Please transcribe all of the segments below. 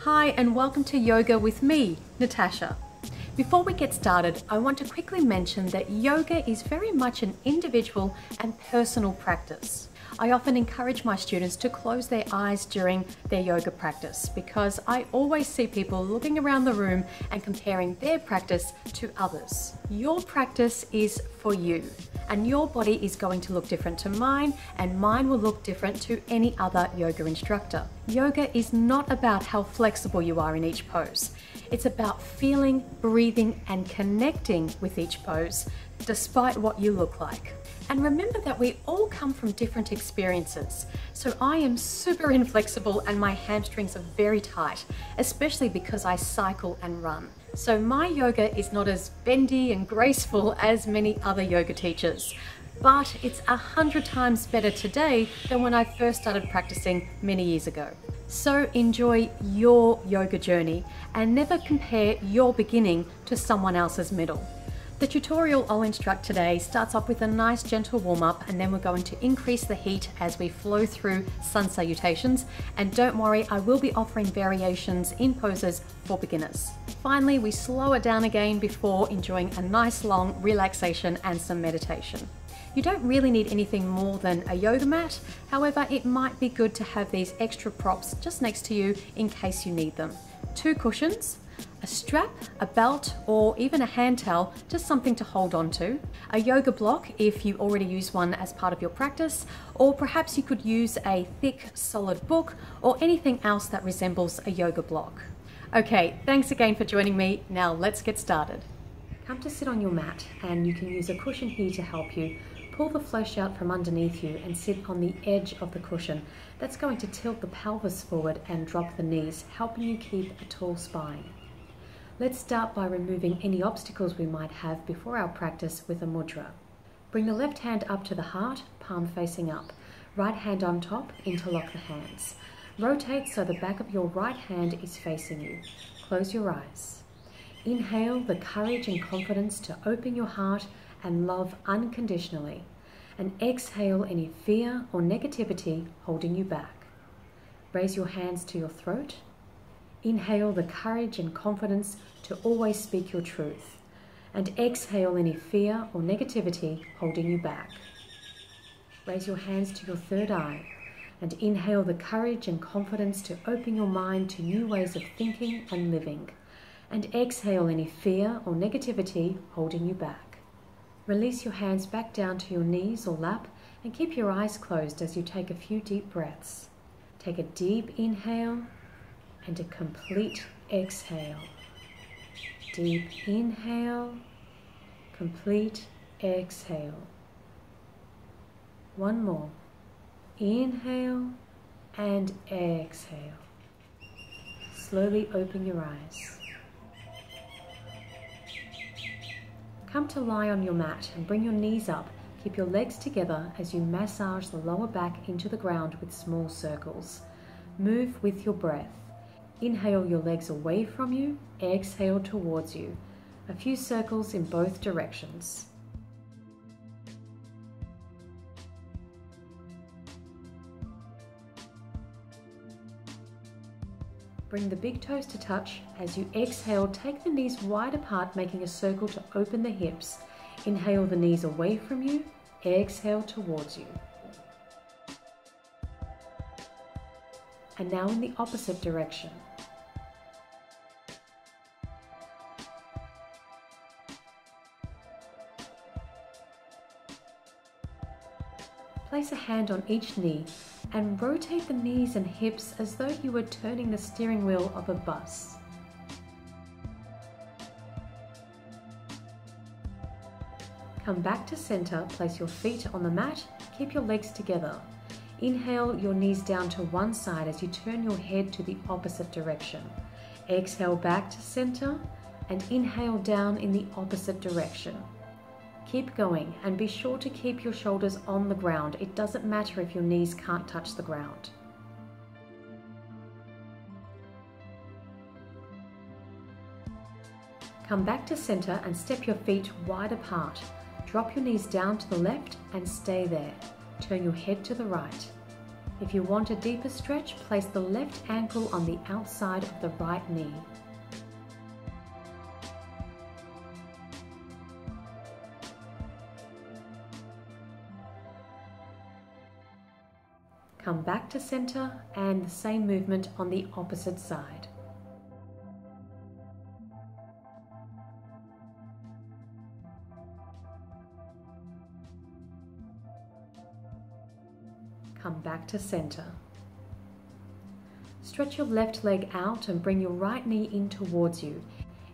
Hi and welcome to Yoga with me, Natasha. Before we get started, I want to quickly mention that yoga is very much an individual and personal practice. I often encourage my students to close their eyes during their yoga practice because I always see people looking around the room and comparing their practice to others. Your practice is for you, and your body is going to look different to mine, and mine will look different to any other yoga instructor. Yoga is not about how flexible you are in each pose. It's about feeling, breathing, and connecting with each pose, despite what you look like. And remember that we all come from different experiences. So I am super inflexible and my hamstrings are very tight, especially because I cycle and run. So my yoga is not as bendy and graceful as many other yoga teachers, but it's 100 times better today than when I first started practicing many years ago. So enjoy your yoga journey and never compare your beginning to someone else's middle. The tutorial I'll instruct today starts off with a nice gentle warm-up, and then we're going to increase the heat as we flow through sun salutations. And don't worry, I will be offering variations in poses for beginners. Finally, we slow it down again before enjoying a nice long relaxation and some meditation. You don't really need anything more than a yoga mat. However, it might be good to have these extra props just next to you in case you need them. 2 cushions, a strap, a belt, or even a hand towel, just something to hold on to. A yoga block if you already use one as part of your practice, or perhaps you could use a thick, solid book or anything else that resembles a yoga block. Okay, thanks again for joining me. Now let's get started. Come to sit on your mat, and you can use a cushion here to help you. Pull the flesh out from underneath you and sit on the edge of the cushion. That's going to tilt the pelvis forward and drop the knees, helping you keep a tall spine. Let's start by removing any obstacles we might have before our practice with a mudra. Bring the left hand up to the heart, palm facing up. Right hand on top, interlock the hands. Rotate so the back of your right hand is facing you. Close your eyes. Inhale the courage and confidence to open your heart and love unconditionally. And exhale any fear or negativity holding you back. Raise your hands to your throat. Inhale the courage and confidence to always speak your truth. And exhale any fear or negativity holding you back. Raise your hands to your third eye. And inhale the courage and confidence to open your mind to new ways of thinking and living. And exhale any fear or negativity holding you back. Release your hands back down to your knees or lap and keep your eyes closed as you take a few deep breaths. Take a deep inhale and a complete exhale. Deep inhale, complete exhale. One more. Inhale and exhale. Slowly open your eyes. Come to lie on your mat and bring your knees up. Keep your legs together as you massage the lower back into the ground with small circles. Move with your breath. Inhale your legs away from you, exhale towards you. A few circles in both directions. Bring the big toes to touch. As you exhale, take the knees wide apart, making a circle to open the hips. Inhale the knees away from you, exhale towards you. And now in the opposite direction. Place a hand on each knee and rotate the knees and hips as though you were turning the steering wheel of a bus. Come back to center, place your feet on the mat, keep your legs together. Inhale your knees down to one side as you turn your head to the opposite direction. Exhale back to center and inhale down in the opposite direction. Keep going and be sure to keep your shoulders on the ground. It doesn't matter if your knees can't touch the ground. Come back to center and step your feet wide apart. Drop your knees down to the left and stay there. Turn your head to the right. If you want a deeper stretch, place the left ankle on the outside of the right knee. Come back to center and the same movement on the opposite side. Come back to center. Stretch your left leg out and bring your right knee in towards you.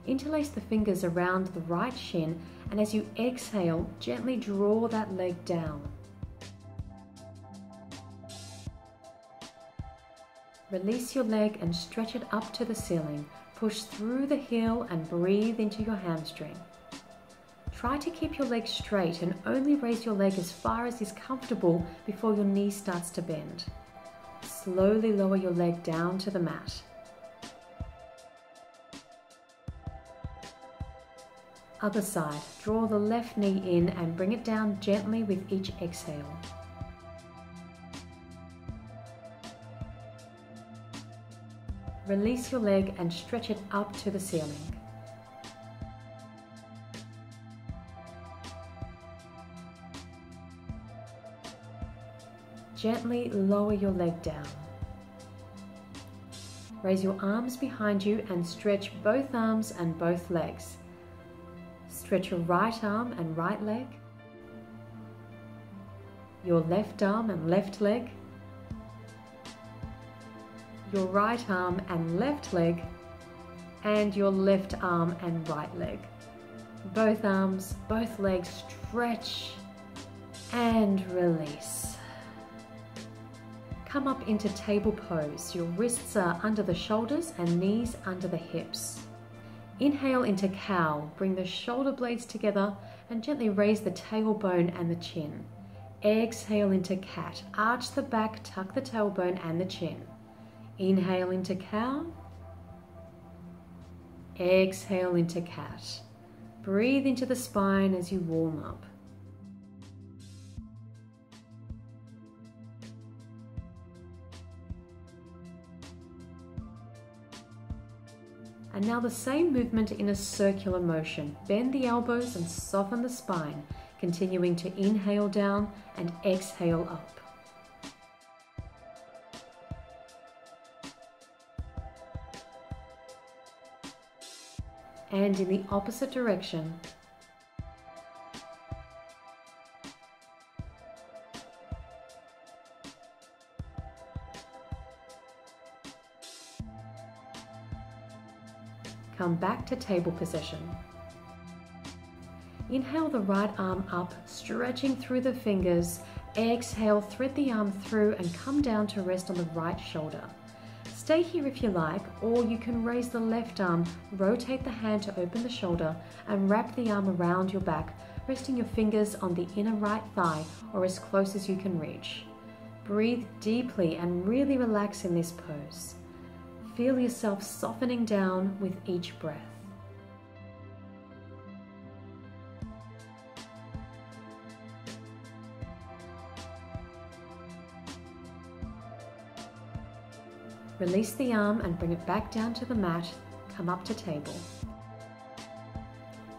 Interlace the fingers around the right shin, and as you exhale, gently draw that leg down. Release your leg and stretch it up to the ceiling. Push through the heel and breathe into your hamstring. Try to keep your leg straight and only raise your leg as far as is comfortable before your knee starts to bend. Slowly lower your leg down to the mat. Other side, draw the left knee in and bring it down gently with each exhale. Release your leg and stretch it up to the ceiling. Gently lower your leg down. Raise your arms behind you and stretch both arms and both legs. Stretch your right arm and right leg, your left arm and left leg, your right arm and left leg, and your left arm and right leg. Both arms, both legs stretch and release. Come up into table pose. Your wrists are under the shoulders and knees under the hips. Inhale into cow. Bring the shoulder blades together and gently raise the tailbone and the chin. Exhale into cat. Arch the back, tuck the tailbone and the chin. Inhale into cow. Exhale into cat. Breathe into the spine as you warm up. And now the same movement in a circular motion. Bend the elbows and soften the spine, continuing to inhale down and exhale up. And in the opposite direction. Come back to table position. Inhale the right arm up, stretching through the fingers. Exhale, thread the arm through and come down to rest on the right shoulder. Stay here if you like, or you can raise the left arm, rotate the hand to open the shoulder, and wrap the arm around your back, resting your fingers on the inner right thigh or as close as you can reach. Breathe deeply and really relax in this pose. Feel yourself softening down with each breath. Release the arm and bring it back down to the mat. Come up to table.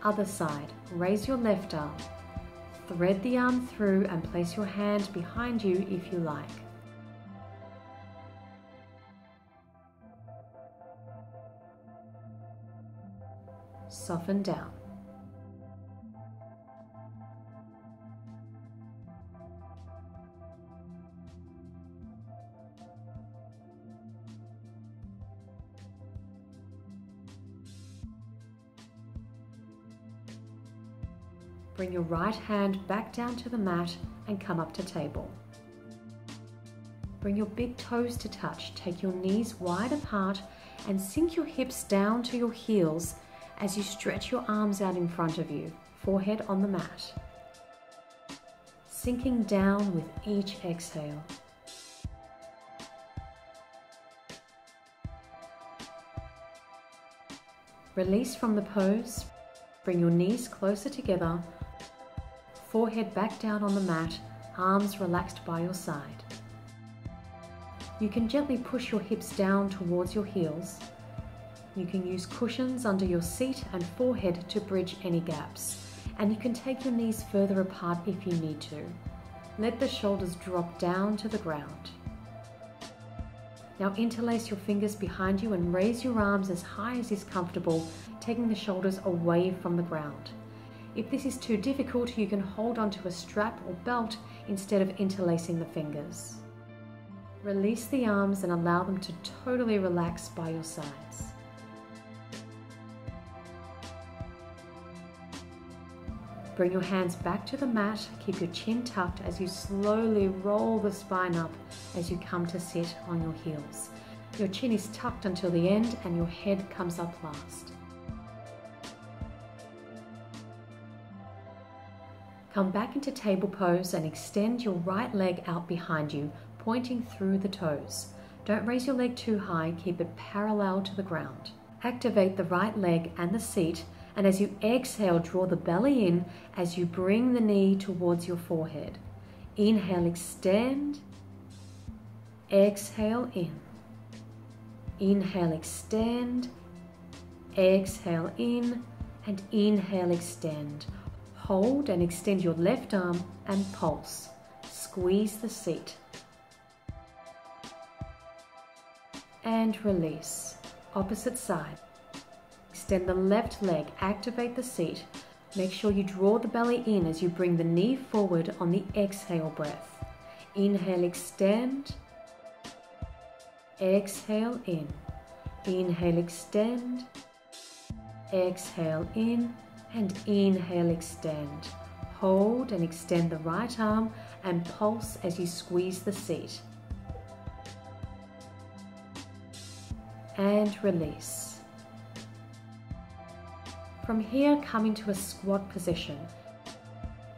Other side, raise your left arm. Thread the arm through and place your hand behind you if you like. Soften down. Bring your right hand back down to the mat and come up to table. Bring your big toes to touch. Take your knees wide apart and sink your hips down to your heels as you stretch your arms out in front of you, forehead on the mat. Sinking down with each exhale. Release from the pose. Bring your knees closer together, forehead back down on the mat, arms relaxed by your side. You can gently push your hips down towards your heels. You can use cushions under your seat and forehead to bridge any gaps, and you can take your knees further apart if you need to. Let the shoulders drop down to the ground. Now interlace your fingers behind you and raise your arms as high as is comfortable, taking the shoulders away from the ground. If this is too difficult, you can hold onto a strap or belt instead of interlacing the fingers. Release the arms and allow them to totally relax by your sides. Bring your hands back to the mat, keep your chin tucked as you slowly roll the spine up as you come to sit on your heels. Your chin is tucked until the end and your head comes up last. Come back into table pose and extend your right leg out behind you, pointing through the toes. Don't raise your leg too high, keep it parallel to the ground. Activate the right leg and the seat, and as you exhale, draw the belly in as you bring the knee towards your forehead. Inhale, extend. Exhale, in. Inhale, extend. Exhale, in. And inhale, extend. Hold and extend your left arm and pulse. Squeeze the seat. And release. Opposite side. Extend the left leg, activate the seat. Make sure you draw the belly in as you bring the knee forward on the exhale breath. Inhale, extend. Exhale, in. Inhale, extend. Exhale, in. And inhale, extend. Hold and extend the right arm and pulse as you squeeze the seat. And release. From here, come into a squat position.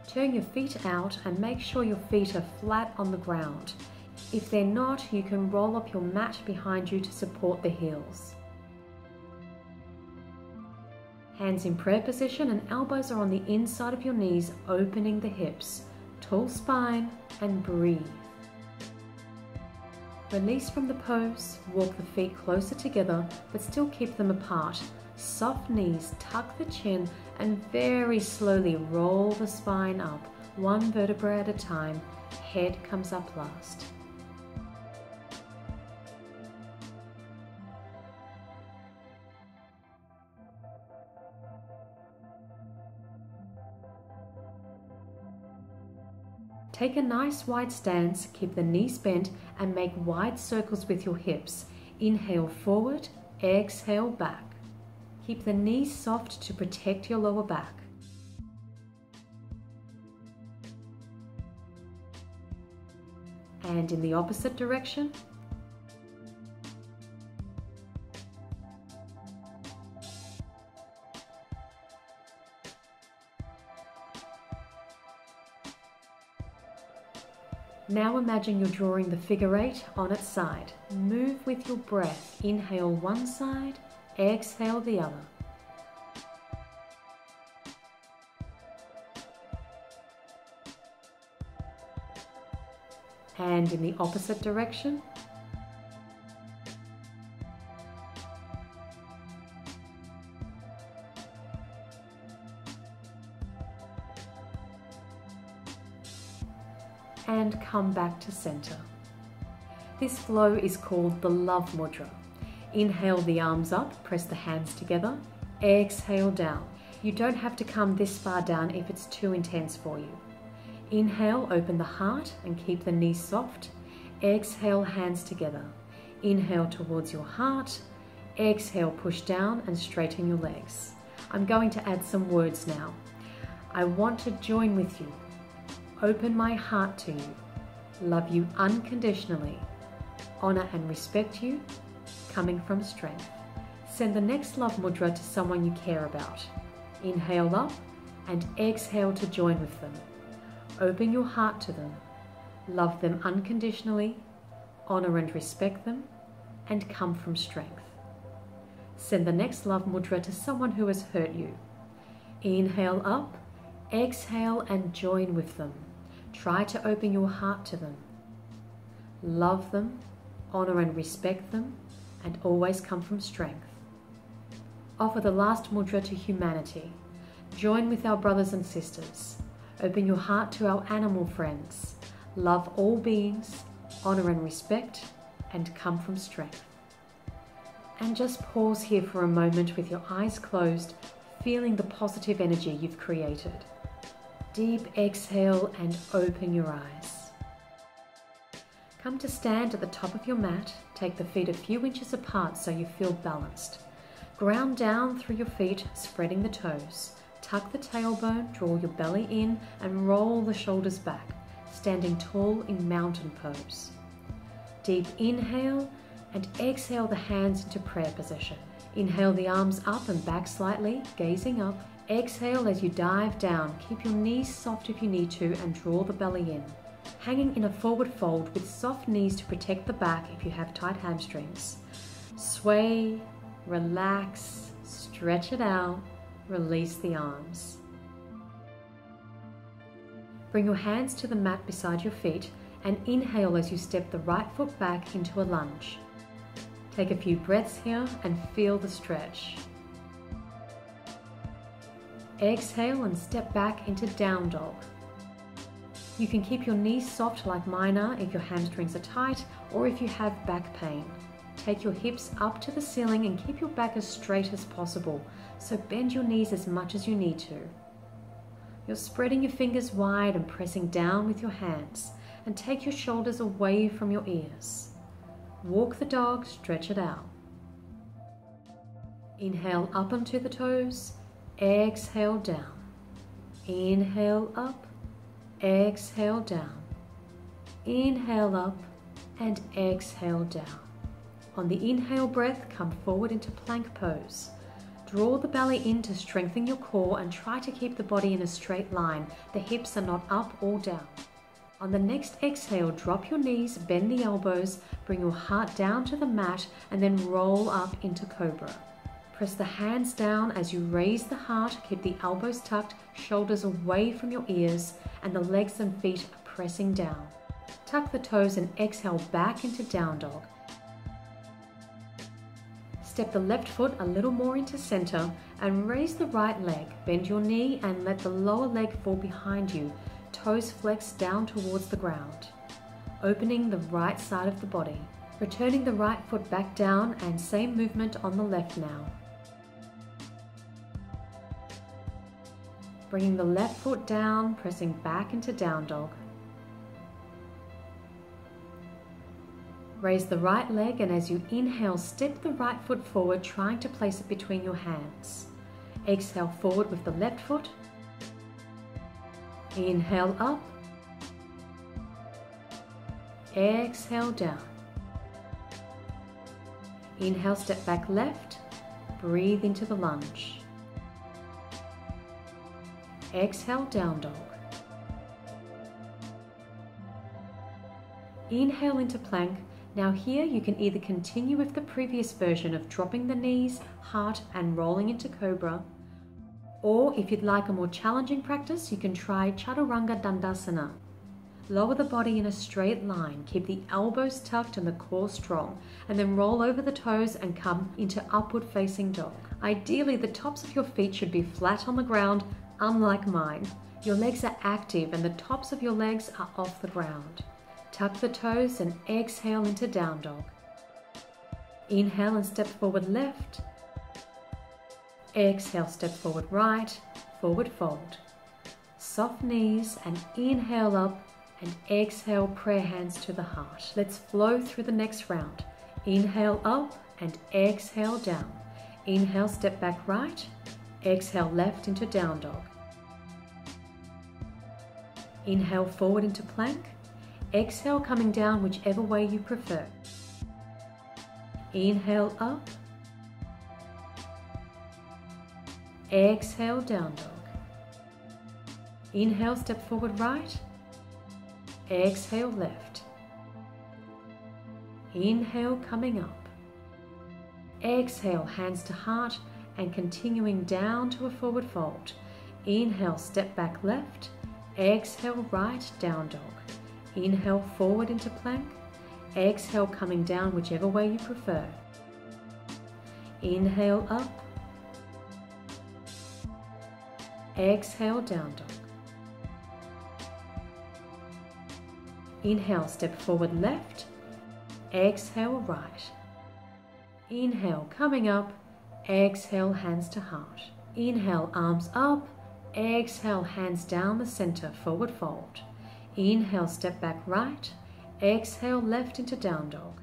Turn your feet out and make sure your feet are flat on the ground. If they're not, you can roll up your mat behind you to support the heels. Hands in prayer position and elbows are on the inside of your knees, opening the hips. Tall spine and breathe. Release from the pose, walk the feet closer together but still keep them apart. Soft knees, tuck the chin and very slowly roll the spine up, one vertebra at a time. Head comes up last. Take a nice wide stance, keep the knees bent and make wide circles with your hips. Inhale forward, exhale back. Keep the knees soft to protect your lower back. And in the opposite direction. Now imagine you're drawing the figure 8 on its side. Move with your breath. Inhale one side, exhale the other. And in the opposite direction. And come back to center. This flow is called the love mudra. Inhale the arms up, press the hands together. Exhale down. You don't have to come this far down if it's too intense for you. Inhale, open the heart and keep the knees soft. Exhale, hands together. Inhale towards your heart. Exhale, push down and straighten your legs. I'm going to add some words now. I want to join with you. Open my heart to you. Love you unconditionally. Honor and respect you. Coming from strength. Send the next love mudra to someone you care about. Inhale up and exhale to join with them. Open your heart to them. Love them unconditionally. Honor and respect them. And come from strength. Send the next love mudra to someone who has hurt you. Inhale up. Exhale and join with them. Try to open your heart to them. Love them, honor and respect them, and always come from strength. Offer the last mudra to humanity. Join with our brothers and sisters. Open your heart to our animal friends. Love all beings, honor and respect, and come from strength. And just pause here for a moment with your eyes closed, feeling the positive energy you've created. Deep exhale and open your eyes. Come to stand at the top of your mat. Take the feet a few inches apart so you feel balanced. Ground down through your feet, spreading the toes. Tuck the tailbone, draw your belly in, and roll the shoulders back, standing tall in mountain pose. Deep inhale and exhale the hands into prayer position. Inhale the arms up and back slightly, gazing up. Exhale as you dive down. Keep your knees soft if you need to and draw the belly in. Hanging in a forward fold with soft knees to protect the back if you have tight hamstrings. Sway, relax, stretch it out, release the arms. Bring your hands to the mat beside your feet and inhale as you step the right foot back into a lunge. Take a few breaths here and feel the stretch. Exhale and step back into down dog. You can keep your knees soft like mine are if your hamstrings are tight or if you have back pain. Take your hips up to the ceiling and keep your back as straight as possible, so bend your knees as much as you need to. You're spreading your fingers wide and pressing down with your hands, and take your shoulders away from your ears. Walk the dog, stretch it out. Inhale up onto the toes, exhale down. Inhale up, exhale down. Inhale up and exhale down. On the inhale breath, come forward into plank pose. Draw the belly in to strengthen your core and try to keep the body in a straight line. The hips are not up or down. On the next exhale, drop your knees, bend the elbows, bring your heart down to the mat, and then roll up into cobra. Press the hands down as you raise the heart, keep the elbows tucked, shoulders away from your ears, and the legs and feet are pressing down. Tuck the toes and exhale back into down dog. Step the left foot a little more into center and raise the right leg. Bend your knee and let the lower leg fall behind you. Toes flex down towards the ground. Opening the right side of the body. Returning the right foot back down and same movement on the left now. Bringing the left foot down, pressing back into down dog. Raise the right leg and as you inhale, step the right foot forward, trying to place it between your hands. Exhale forward with the left foot. Inhale up. Exhale down. Inhale, step back left. Breathe into the lunge. Exhale, down dog. Inhale into plank. Now here you can either continue with the previous version of dropping the knees, heart, and rolling into cobra, or if you'd like a more challenging practice, you can try Chaturanga Dandasana. Lower the body in a straight line, keep the elbows tucked and the core strong, and then roll over the toes and come into upward facing dog. Ideally, the tops of your feet should be flat on the ground, unlike mine. Your legs are active and the tops of your legs are off the ground. Tuck the toes and exhale into down dog. Inhale and step forward left. Exhale, step forward right, forward fold. Soft knees and inhale up and exhale, prayer hands to the heart. Let's flow through the next round. Inhale up and exhale down. Inhale, step back right. Exhale left into down dog. Inhale forward into plank. Exhale coming down whichever way you prefer. Inhale up. Exhale down dog. Inhale, step forward right. Exhale left. Inhale coming up. Exhale hands to heart and continuing down to a forward fold. Inhale, step back left. Exhale right, down dog. Inhale forward into plank. Exhale, coming down whichever way you prefer. Inhale, up. Exhale, down dog. Inhale, step forward left. Exhale, right. Inhale, coming up. Exhale, hands to heart. Inhale, arms up. Exhale, hands down the center, forward fold. Inhale, step back right. Exhale, left into down dog.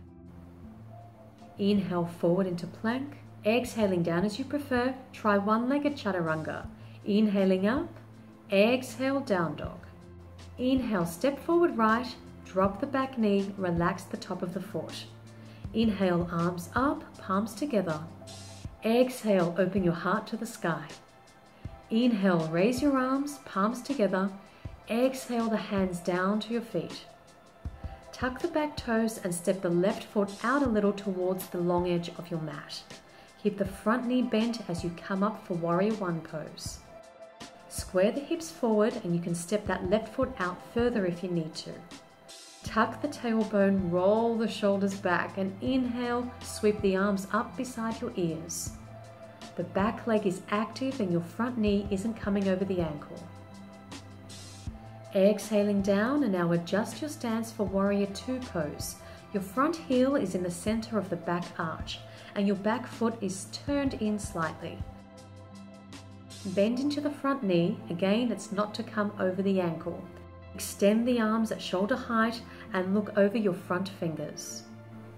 Inhale, forward into plank. Exhaling down as you prefer. Try one-legged chaturanga. Inhaling up. Exhale, down dog. Inhale, step forward right. Drop the back knee. Relax the top of the foot. Inhale, arms up, palms together. Exhale, open your heart to the sky. Inhale, raise your arms, palms together. Exhale, the hands down to your feet. Tuck the back toes and step the left foot out a little towards the long edge of your mat. Keep the front knee bent as you come up for Warrior One pose. Square the hips forward and you can step that left foot out further if you need to. Tuck the tailbone, roll the shoulders back, and inhale, sweep the arms up beside your ears. The back leg is active and your front knee isn't coming over the ankle. Exhaling down, and now adjust your stance for Warrior Two pose. Your front heel is in the center of the back arch, and your back foot is turned in slightly. Bend into the front knee, again it's not to come over the ankle. Extend the arms at shoulder height and look over your front fingers.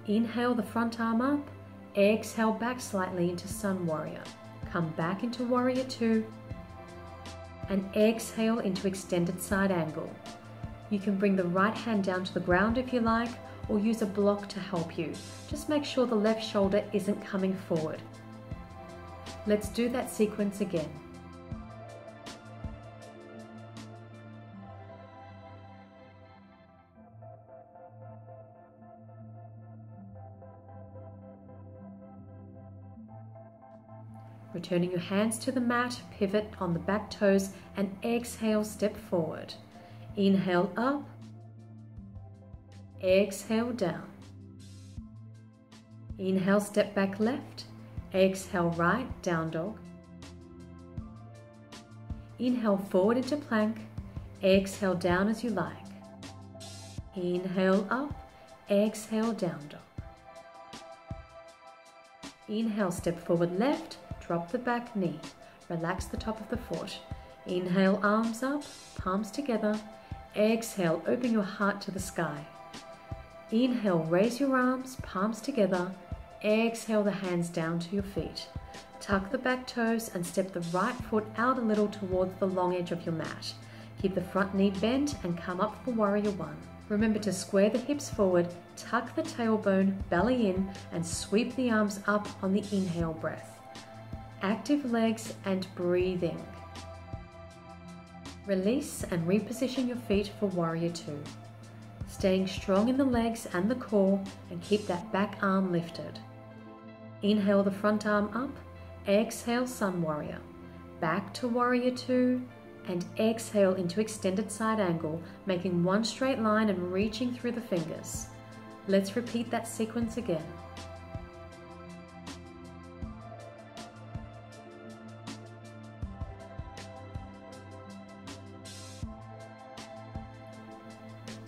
Inhale the front arm up, exhale back slightly into Sun Warrior. Come back into Warrior Two and exhale into extended side angle. You can bring the right hand down to the ground if you like, or use a block to help you. Just make sure the left shoulder isn't coming forward. Let's do that sequence again. Returning your hands to the mat, pivot on the back toes and exhale, step forward. Inhale up, exhale down. Inhale, step back left, exhale right, down dog. Inhale forward into plank, exhale down as you like. Inhale up, exhale down dog. Inhale, step forward left, drop the back knee, relax the top of the foot. Inhale, arms up, palms together. Exhale, open your heart to the sky. Inhale, raise your arms, palms together. Exhale, the hands down to your feet. Tuck the back toes and step the right foot out a little towards the long edge of your mat. Keep the front knee bent and come up for Warrior One. Remember to square the hips forward, tuck the tailbone, belly in, and sweep the arms up on the inhale breath. Active legs and breathing. Release and reposition your feet for Warrior Two. Staying strong in the legs and the core, and keep that back arm lifted. Inhale the front arm up, exhale Sun Warrior. Back to Warrior Two, and exhale into extended side angle, making one straight line and reaching through the fingers. Let's repeat that sequence again.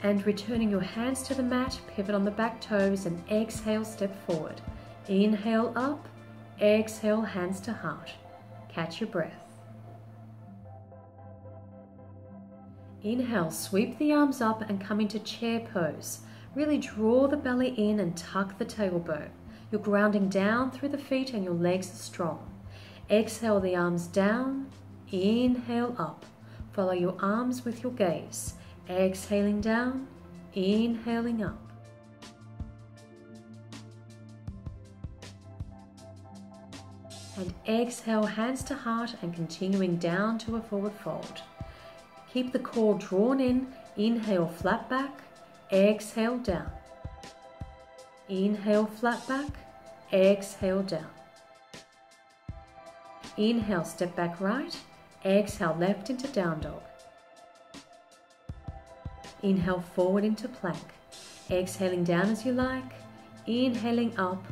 And returning your hands to the mat, pivot on the back toes and exhale, step forward. Inhale up, exhale, hands to heart. Catch your breath. Inhale, sweep the arms up and come into chair pose. Really draw the belly in and tuck the tailbone. You're grounding down through the feet and your legs are strong. Exhale the arms down, inhale up. Follow your arms with your gaze. Exhaling down, inhaling up. And exhale, hands to heart and continuing down to a forward fold. Keep the core drawn in, inhale flat back, exhale down. Inhale flat back, exhale down. Inhale, step back right, exhale left into down dog. Inhale forward into plank. Exhaling down as you like. Inhaling up.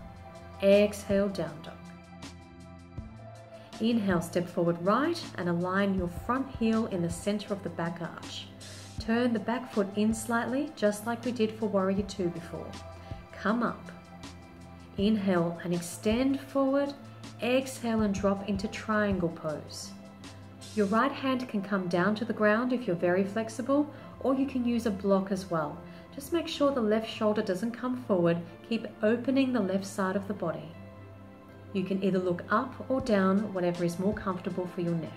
Exhale, down dog. Inhale, step forward right and align your front heel in the center of the back arch. Turn the back foot in slightly, just like we did for Warrior Two before. Come up. Inhale and extend forward. Exhale and drop into triangle pose. Your right hand can come down to the ground if you're very flexible, or you can use a block as well. Just make sure the left shoulder doesn't come forward. Keep opening the left side of the body. You can either look up or down, whatever is more comfortable for your neck.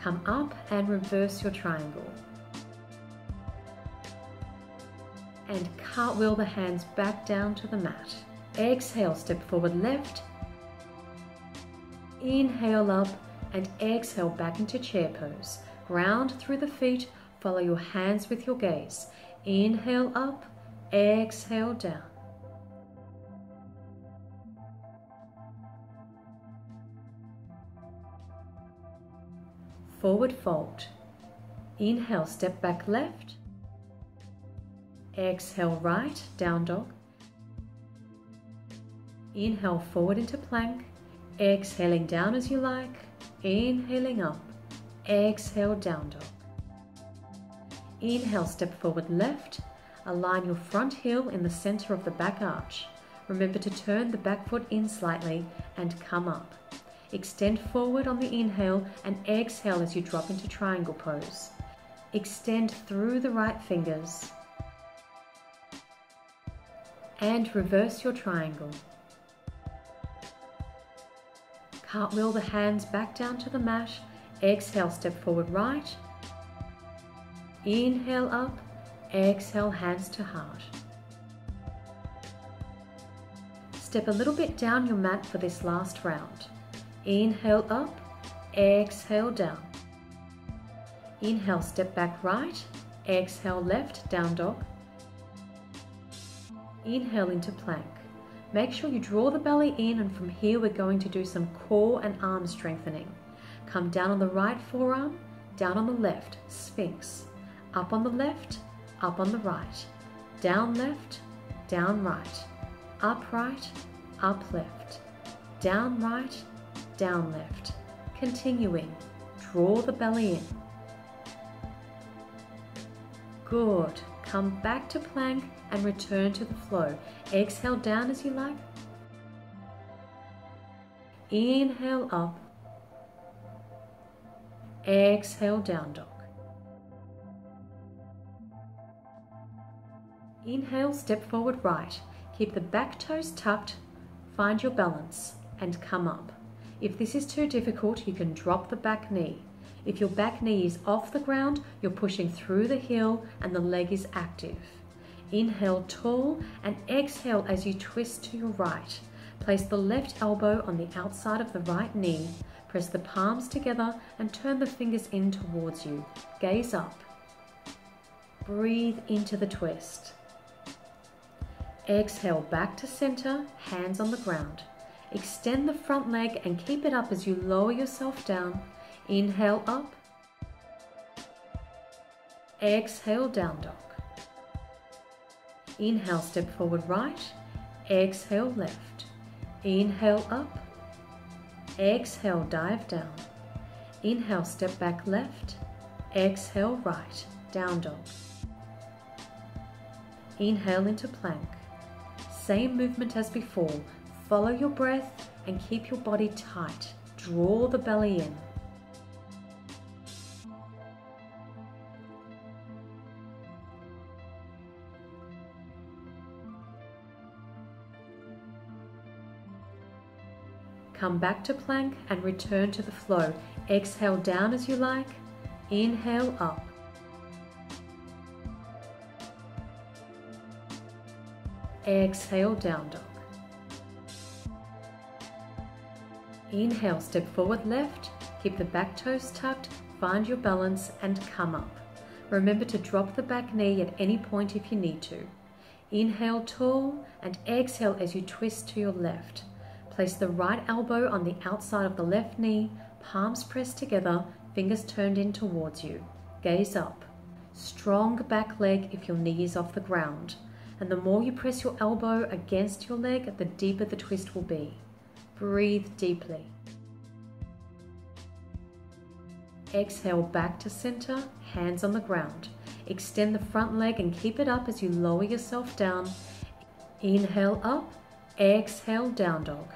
Come up and reverse your triangle. And cartwheel the hands back down to the mat. Exhale, step forward left. Inhale up and exhale back into chair pose. Ground through the feet, follow your hands with your gaze. Inhale up, exhale down. Forward fold. Inhale, step back left. Exhale right, down dog. Inhale forward into plank. Exhaling down as you like. Inhaling up. Exhale, down dog. Inhale, step forward left. Align your front heel in the center of the back arch. Remember to turn the back foot in slightly and come up. Extend forward on the inhale and exhale as you drop into triangle pose. Extend through the right fingers. And reverse your triangle. Cartwheel the hands back down to the mat. Exhale, step forward right. Inhale up. Exhale, hands to heart. Step a little bit down your mat for this last round. Inhale up. Exhale down. Inhale, step back right. Exhale left, down dog. Inhale into plank. Make sure you draw the belly in, and from here we're going to do some core and arm strengthening. Come down on the right forearm, down on the left, Sphinx. Up on the left, up on the right. Down left, down right. Up right, up left. Down right, down left. Continuing, draw the belly in. Good. Come back to plank and return to the flow. Exhale down as you like. Inhale up. Exhale, down dog. Inhale, step forward right. Keep the back toes tucked. Find your balance and come up. If this is too difficult, you can drop the back knee. If your back knee is off the ground, you're pushing through the heel and the leg is active. Inhale tall and exhale as you twist to your right. Place the left elbow on the outside of the right knee. Press the palms together and turn the fingers in towards you. Gaze up. Breathe into the twist. Exhale back to center, hands on the ground. Extend the front leg and keep it up as you lower yourself down. Inhale up. Exhale, down dog. Inhale, step forward right. Exhale, left. Inhale up. Exhale, dive down. Inhale, step back left. Exhale, right. Down dog. Inhale into plank. Same movement as before. Follow your breath and keep your body tight. Draw the belly in. Come back to plank and return to the flow. Exhale down as you like. Inhale up. Exhale, down dog. Inhale, step forward left. Keep the back toes tucked. Find your balance and come up. Remember to drop the back knee at any point if you need to. Inhale tall and exhale as you twist to your left. Place the right elbow on the outside of the left knee, palms pressed together, fingers turned in towards you. Gaze up. Strong back leg if your knee is off the ground. And the more you press your elbow against your leg, the deeper the twist will be. Breathe deeply. Exhale back to center, hands on the ground. Extend the front leg and keep it up as you lower yourself down. Inhale up, exhale down dog.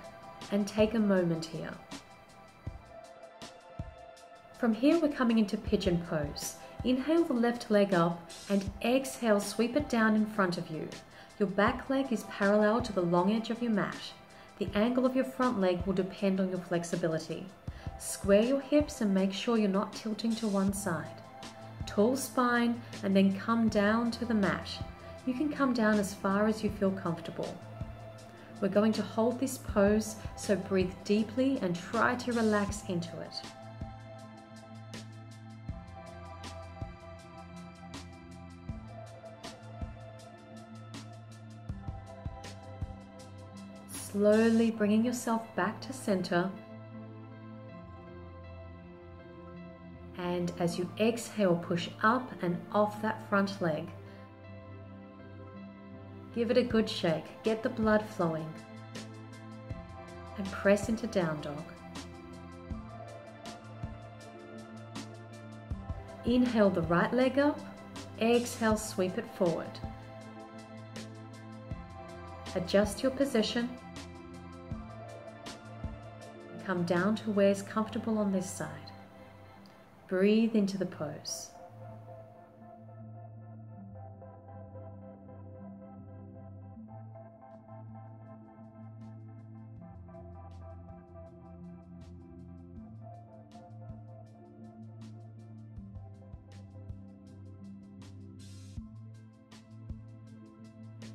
And take a moment here. From here we're coming into pigeon pose. Inhale the left leg up and exhale, sweep it down in front of you. Your back leg is parallel to the long edge of your mat. The angle of your front leg will depend on your flexibility. Square your hips and make sure you're not tilting to one side. Tall spine and then come down to the mat. You can come down as far as you feel comfortable. We're going to hold this pose, so breathe deeply and try to relax into it. Slowly bringing yourself back to center. And as you exhale, push up and off that front leg. Give it a good shake, get the blood flowing. And press into down dog. Inhale the right leg up, exhale, sweep it forward. Adjust your position. Come down to where's comfortable on this side. Breathe into the pose.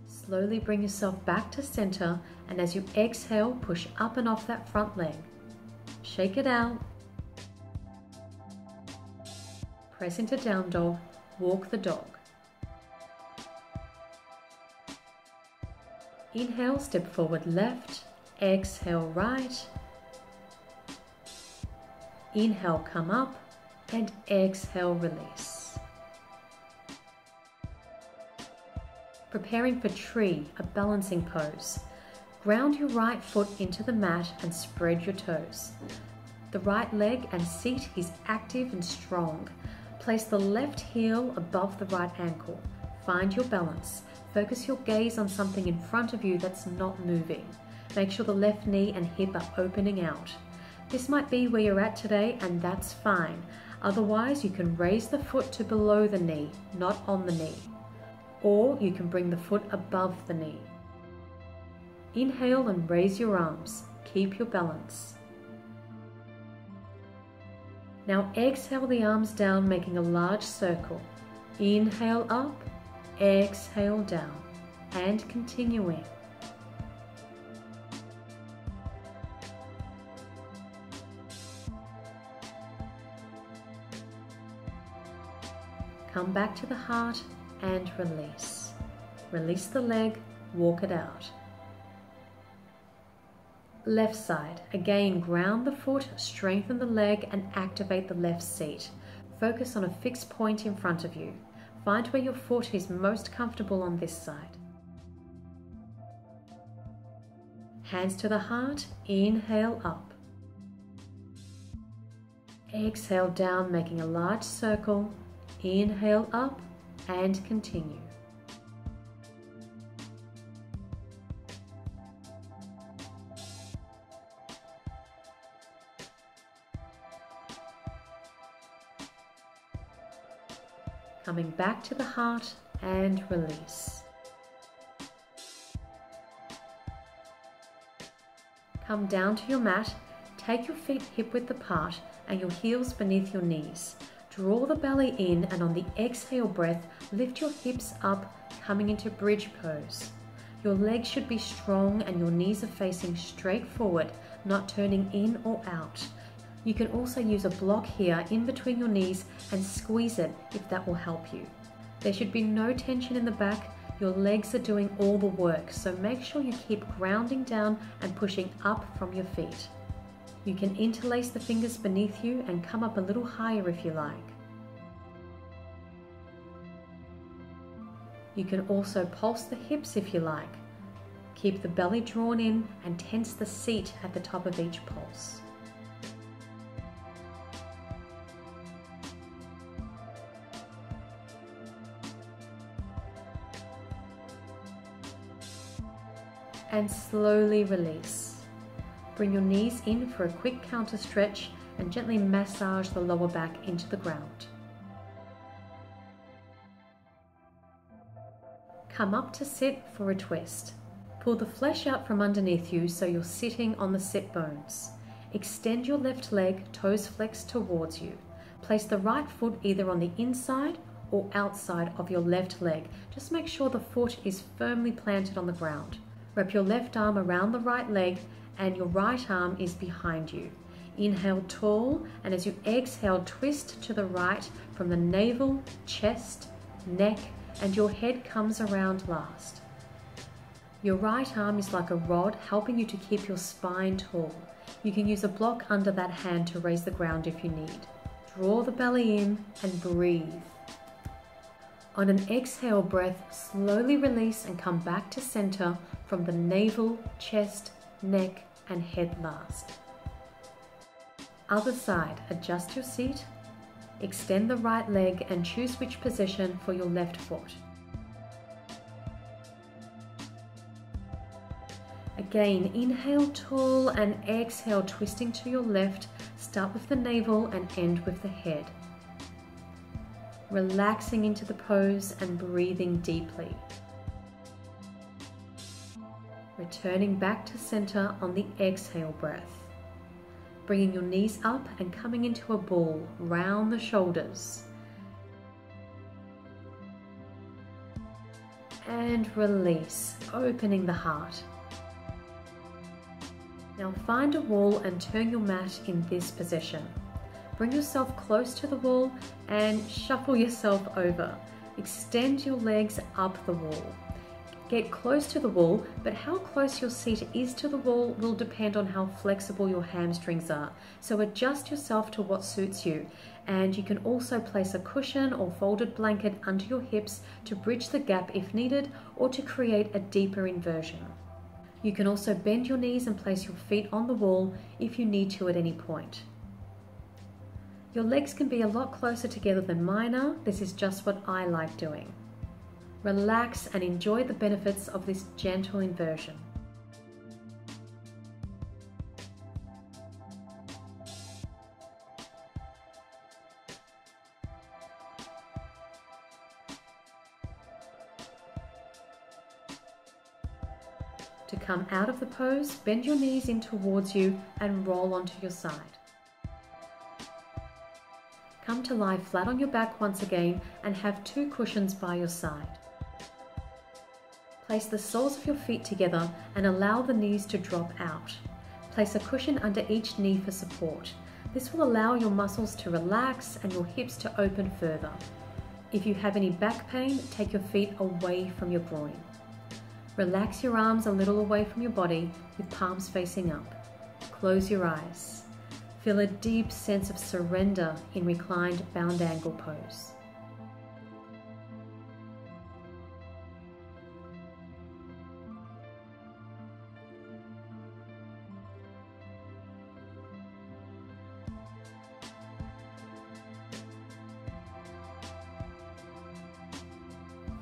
Slowly bring yourself back to center, and as you exhale, push up and off that front leg. Shake it out. Press into down dog, walk the dog. Inhale, step forward left, exhale right. Inhale, come up, and exhale, release. Preparing for tree, a balancing pose. Ground your right foot into the mat and spread your toes. The right leg and seat is active and strong. Place the left heel above the right ankle. Find your balance. Focus your gaze on something in front of you that's not moving. Make sure the left knee and hip are opening out. This might be where you're at today, and that's fine. Otherwise, you can raise the foot to below the knee, not on the knee. Or you can bring the foot above the knee. Inhale and raise your arms. Keep your balance. Now exhale the arms down, making a large circle. Inhale up, exhale down, and continuing. Come back to the heart and release. Release the leg, walk it out. Left side, again ground the foot, strengthen the leg and activate the left seat. Focus on a fixed point in front of you. Find where your foot is most comfortable on this side. Hands to the heart, inhale up. Exhale down, making a large circle. Inhale up and continue. Coming back to the heart and release. Come down to your mat, take your feet hip width apart and your heels beneath your knees. Draw the belly in and on the exhale breath, lift your hips up, coming into bridge pose. Your legs should be strong and your knees are facing straight forward, not turning in or out. You can also use a block here in between your knees and squeeze it if that will help you. There should be no tension in the back. Your legs are doing all the work, so make sure you keep grounding down and pushing up from your feet. You can interlace the fingers beneath you and come up a little higher if you like. You can also pulse the hips if you like. Keep the belly drawn in and tense the seat at the top of each pulse. And slowly release. Bring your knees in for a quick counter stretch and gently massage the lower back into the ground. Come up to sit for a twist. Pull the flesh out from underneath you so you're sitting on the sit bones. Extend your left leg, toes flexed towards you. Place the right foot either on the inside or outside of your left leg. Just make sure the foot is firmly planted on the ground. Wrap your left arm around the right leg and your right arm is behind you. Inhale tall, and as you exhale, twist to the right from the navel, chest, neck, and your head comes around last. Your right arm is like a rod helping you to keep your spine tall. You can use a block under that hand to raise the ground if you need. Draw the belly in and breathe. On an exhale breath, slowly release and come back to center from the navel, chest, neck, and head last. Other side, adjust your seat, extend the right leg and choose which position for your left foot. Again, inhale tall and exhale, twisting to your left. Start with the navel and end with the head. Relaxing into the pose and breathing deeply. Returning back to center on the exhale breath. Bringing your knees up and coming into a ball, round the shoulders. And release, opening the heart. Now find a wall and turn your mat in this position. Bring yourself close to the wall and shuffle yourself over. Extend your legs up the wall. Get close to the wall, but how close your seat is to the wall will depend on how flexible your hamstrings are. So adjust yourself to what suits you. And you can also place a cushion or folded blanket under your hips to bridge the gap if needed or to create a deeper inversion. You can also bend your knees and place your feet on the wall if you need to at any point. Your legs can be a lot closer together than mine are. This is just what I like doing. Relax and enjoy the benefits of this gentle inversion. To come out of the pose, bend your knees in towards you and roll onto your side. Come to lie flat on your back once again and have 2 cushions by your side. Place the soles of your feet together and allow the knees to drop out. Place a cushion under each knee for support. This will allow your muscles to relax and your hips to open further. If you have any back pain, take your feet away from your groin. Relax your arms a little away from your body with palms facing up. Close your eyes. Feel a deep sense of surrender in reclined bound angle pose.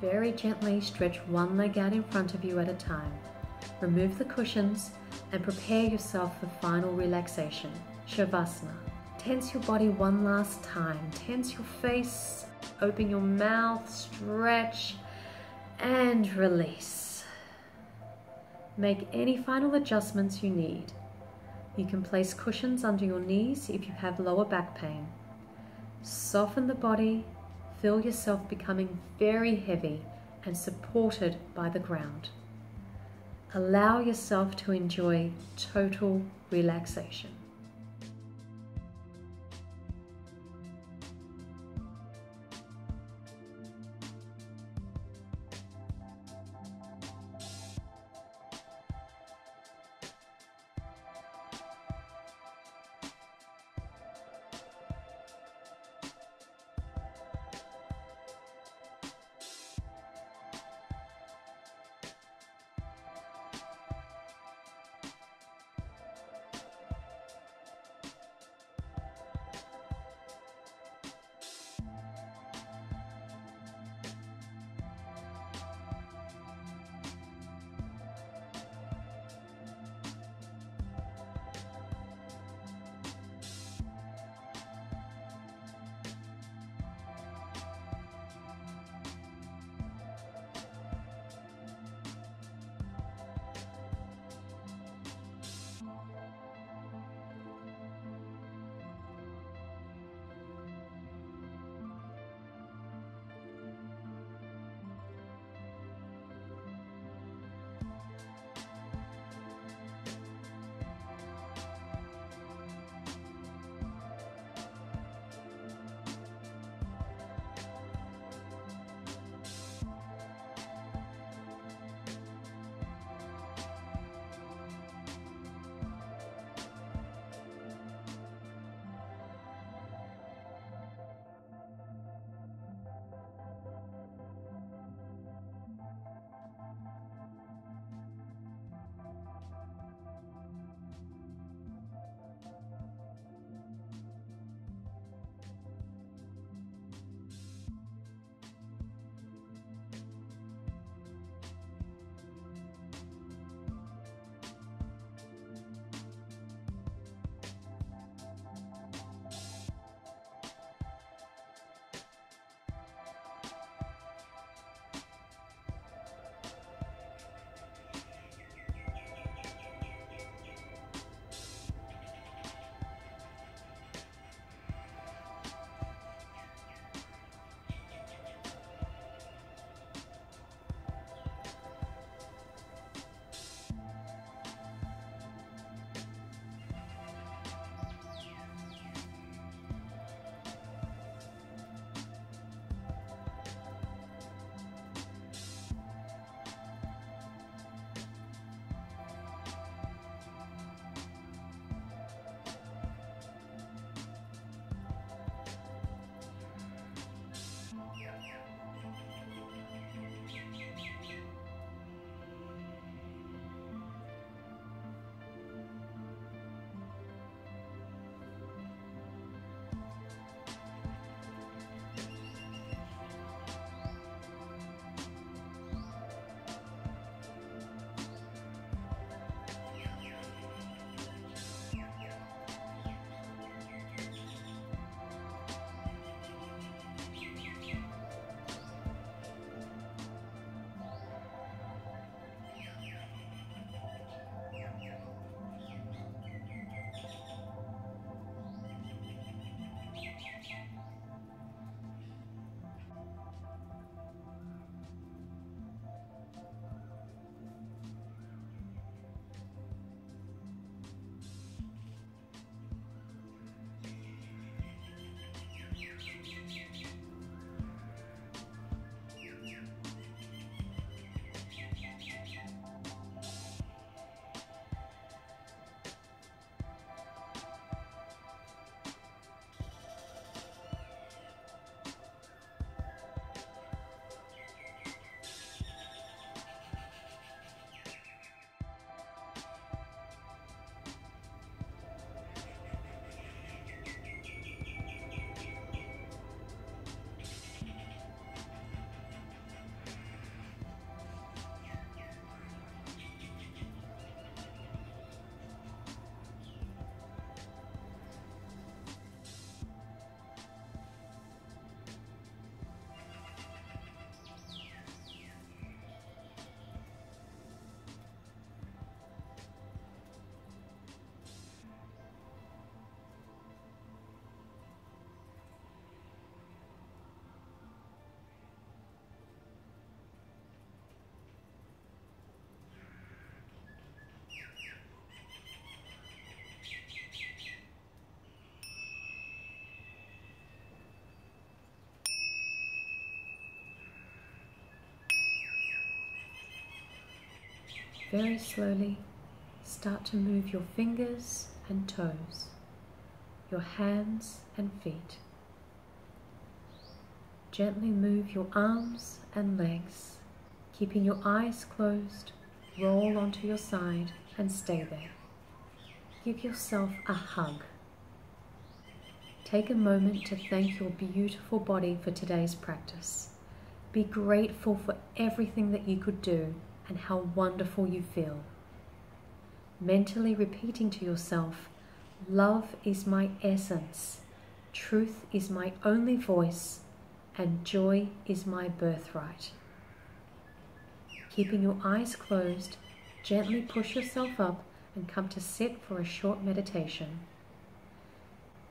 Very gently stretch one leg out in front of you at a time. Remove the cushions and prepare yourself for final relaxation, Shavasana. Tense your body one last time. Tense your face, open your mouth, stretch, and release. Make any final adjustments you need. You can place cushions under your knees if you have lower back pain. Soften the body. Feel yourself becoming very heavy and supported by the ground. Allow yourself to enjoy total relaxation. very slowly start to move your fingers and toes, your hands and feet. Gently move your arms and legs, keeping your eyes closed. Roll onto your side and stay there. Give yourself a hug. Take a moment to thank your beautiful body for today's practice. Be grateful for everything that you could do and how wonderful you feel. Mentally repeating to yourself, love is my essence, truth is my only voice, and joy is my birthright. Keeping your eyes closed, gently push yourself up and come to sit for a short meditation.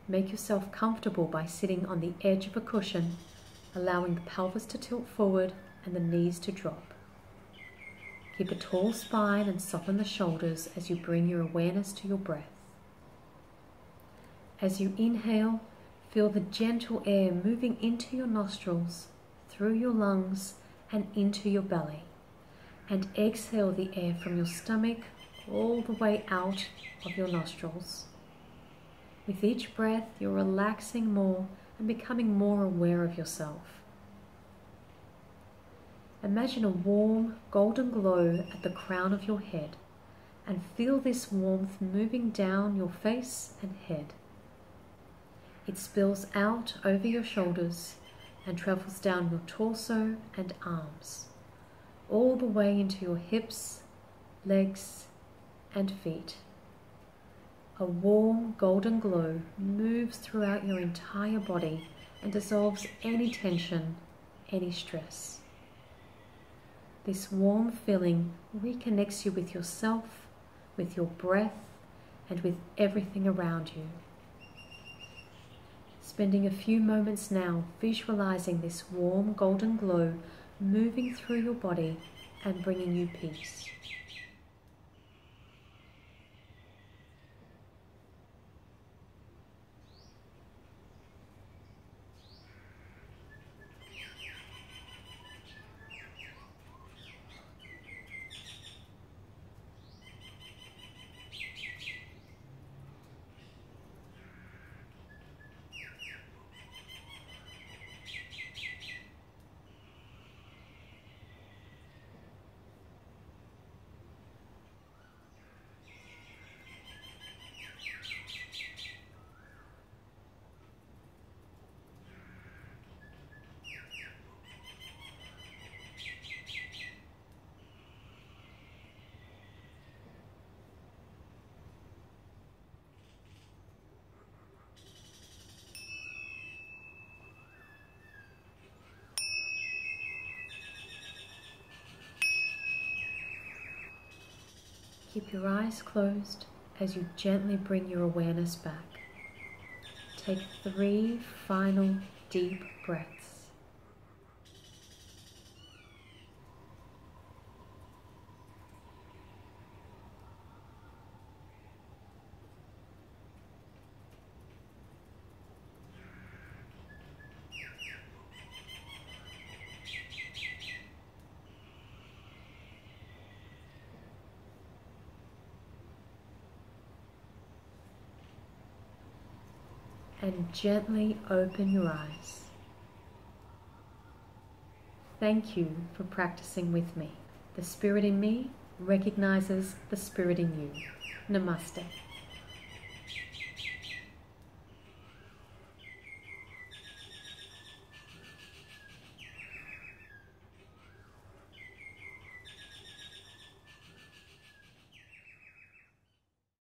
Make yourself comfortable by sitting on the edge of a cushion, allowing the pelvis to tilt forward and the knees to drop. Keep a tall spine and soften the shoulders as you bring your awareness to your breath. As you inhale, feel the gentle air moving into your nostrils, through your lungs and into your belly. And exhale the air from your stomach all the way out of your nostrils. With each breath, you're relaxing more and becoming more aware of yourself. Imagine a warm, golden glow at the crown of your head and feel this warmth moving down your face and head. It spills out over your shoulders and travels down your torso and arms, all the way into your hips, legs, and feet. A warm golden glow moves throughout your entire body and dissolves any tension, any stress. This warm feeling reconnects you with yourself, with your breath, and with everything around you. Spending a few moments now visualizing this warm golden glow moving through your body and bringing you peace. Keep your eyes closed as you gently bring your awareness back. Take 3 final deep breaths. And gently open your eyes. Thank you for practicing with me. The spirit in me recognizes the spirit in you. Namaste.